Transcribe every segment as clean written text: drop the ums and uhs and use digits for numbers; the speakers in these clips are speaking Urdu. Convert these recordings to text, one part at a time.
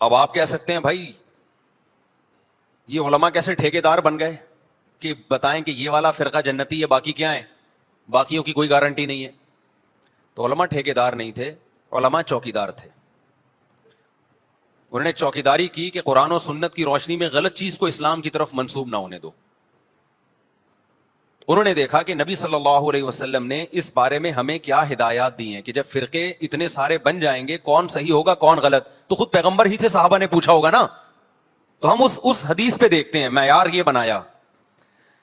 اب آپ کہہ سکتے ہیں بھائی یہ علماء کیسے ٹھیکیدار بن گئے کہ بتائیں کہ یہ والا فرقہ جنتی ہے باقی کیا ہے, باقیوں کی کوئی گارنٹی نہیں ہے. تو علماء ٹھیکیدار نہیں تھے, علماء چوکیدار تھے. انہوں نے چوکیداری کی کہ قرآن و سنت کی روشنی میں غلط چیز کو اسلام کی طرف منسوب نہ ہونے دو. انہوں نے دیکھا کہ نبی صلی اللہ علیہ وسلم نے اس بارے میں ہمیں کیا ہدایات دی ہیں کہ جب فرقے اتنے سارے بن جائیں گے کون صحیح ہوگا کون غلط, تو خود پیغمبر ہی سے صحابہ نے پوچھا ہوگا نا. تو ہم اس حدیث پہ دیکھتے ہیں معیار یہ بنایا.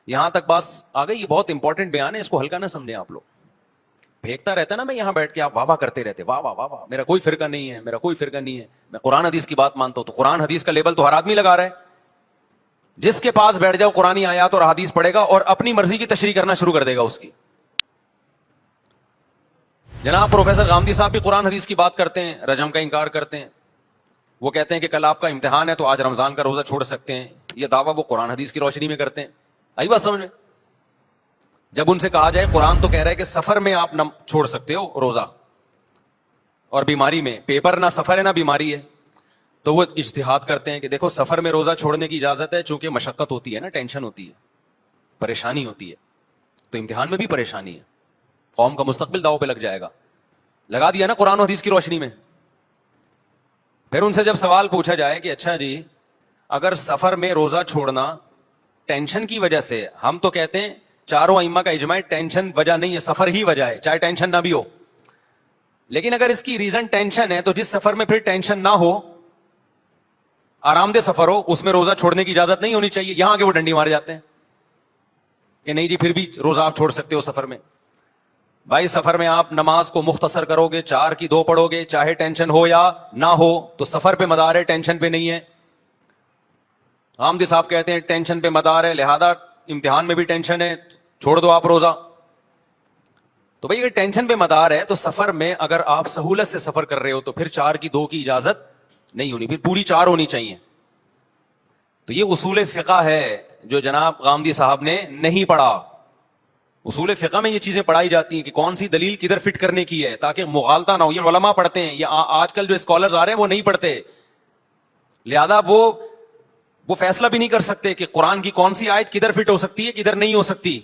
یہاں تک بس آ گئی, یہ بہت انپورٹنٹ بیان ہے, اس کو ہلکا نہ سمجھیں آپ لوگ. پھینکتا رہتا نا میں یہاں بیٹھ کے, آپ واہ واہ کرتے رہتے, واہ واہ واہ واہ, میرا کوئی فرقہ نہیں ہے, میرا کوئی فرقہ نہیں ہے, میں قرآن حدیث کی بات مانتا ہوں. تو قرآن حدیث کا لیبل تو ہر آدمی لگا رہا ہے. جس کے پاس بیٹھ جاؤ قرآنی آیات اور حدیث پڑھے گا اور اپنی مرضی کی تشریح کرنا شروع کر دے گا اس کی. جناب پروفیسر غامدی صاحب بھی قرآن حدیث کی بات کرتے ہیں, رجم کا انکار کرتے ہیں. وہ کہتے ہیں کہ کل آپ کا امتحان ہے تو آج رمضان کا روزہ چھوڑ سکتے ہیں. یہ دعویٰ وہ قرآن حدیث کی روشنی میں کرتے ہیں. آئی بات سمجھ میں؟ جب ان سے کہا جائے قرآن تو کہہ رہا ہے کہ سفر میں آپ نہ چھوڑ سکتے ہو روزہ, اور بیماری میں, پیپر نہ سفر ہے نہ بیماری ہے, تو وہ اجتہاد کرتے ہیں کہ دیکھو سفر میں روزہ چھوڑنے کی اجازت ہے چونکہ مشقت ہوتی ہے نا, ٹینشن ہوتی ہے, پریشانی ہوتی ہے, تو امتحان میں بھی پریشانی ہے, قوم کا مستقبل داؤ پہ لگ جائے گا. لگا دیا نا قرآن و حدیث کی روشنی میں. پھر ان سے جب سوال پوچھا جائے کہ اچھا جی اگر سفر میں روزہ چھوڑنا ٹینشن کی وجہ سے, ہم تو کہتے ہیں چاروں ائمہ کا اجماع ٹینشن وجہ نہیں ہے, سفر ہی وجہ ہے, چاہے ٹینشن نہ بھی ہو. لیکن اگر اس کی ریزن ٹینشن ہے تو جس سفر میں پھر ٹینشن نہ ہو, آرام دہ سفر ہو, اس میں روزہ چھوڑنے کی اجازت نہیں ہونی چاہیے. یہاں کے وہ ڈنڈی مارے جاتے ہیں کہ نہیں جی پھر بھی روزہ آپ چھوڑ سکتے ہو سفر میں. بھائی سفر میں آپ نماز کو مختصر کرو گے, 4 کی 2 پڑھو گے, چاہے ٹینشن ہو یا نہ ہو, تو سفر پہ مدار ہے, ٹینشن پہ نہیں ہے. غامدی صاحب کہتے ہیں ٹینشن پہ مدار ہے, لہذا امتحان میں بھی ٹینشن ہے, چھوڑ دو آپ روزہ. تو بھائی اگر ٹینشن پہ مدار ہے تو سفر میں اگر آپ سہولت سے سفر کر رہے ہو تو پھر 4 کی 2 کی اجازت نہیں ہونی, پھر پوری 4 ہونی چاہیے. تو یہ اصول فقہ ہے جو جناب غامدی صاحب نے نہیں پڑھا. اصول فقہ میں یہ چیزیں پڑھائی جاتی ہیں کہ کون سی دلیل کدھر فٹ کرنے کی ہے تاکہ مغالطہ نہ ہو. یہ علماء پڑھتے ہیں, یہ آج کل جو اسکالرز آ رہے ہیں وہ نہیں پڑھتے, لہذا وہ فیصلہ بھی نہیں کر سکتے کہ قرآن کی کون سی آیت کدھر فٹ ہو سکتی ہے کدھر نہیں ہو سکتی.